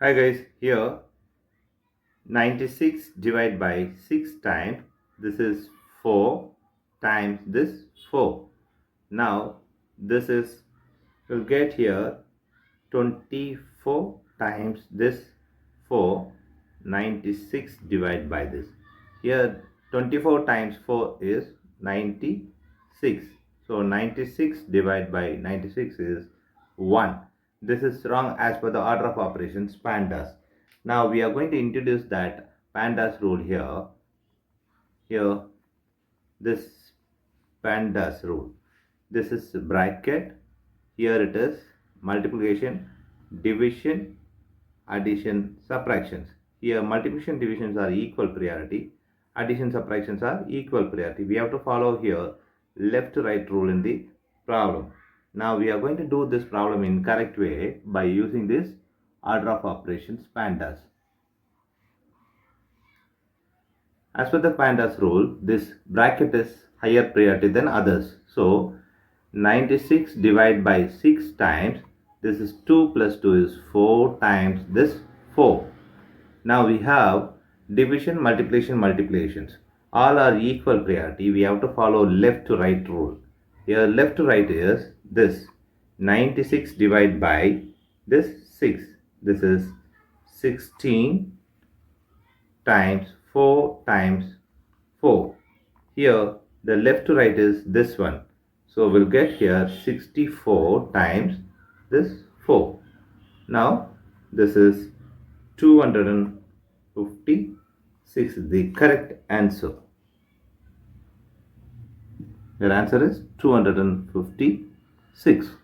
Hi guys, here 96 divided by 6 times this is 4 times this 4. Now this is, we'll get here 24 times this 4, 96 divided by this. Here 24 times 4 is 96. So 96 divided by 96 is 1. This is wrong as per the order of operations PEMDAS. Now we are going to introduce that PEMDAS rule here. Here this PEMDAS rule. This is bracket. Here it is multiplication, division, addition, subtractions. Here multiplication, divisions are equal priority. Addition, subtractions are equal priority. We have to follow here left to right rule in the problem. Now we are going to do this problem in correct way by using this order of operations PEMDAS. As per the PEMDAS rule, this bracket is higher priority than others. So 96 divided by 6 times, this is 2 plus 2 is 4 times this 4. Now we have division, multiplication, multiplications. All are equal priority. We have to follow left to right rule. Here left to right is this 96 divided by this 6. This is 16 times 4 times 4. Here the left to right is this one. So we'll get here 64 times this 4. Now this is 256, the correct answer. Your answer is 256.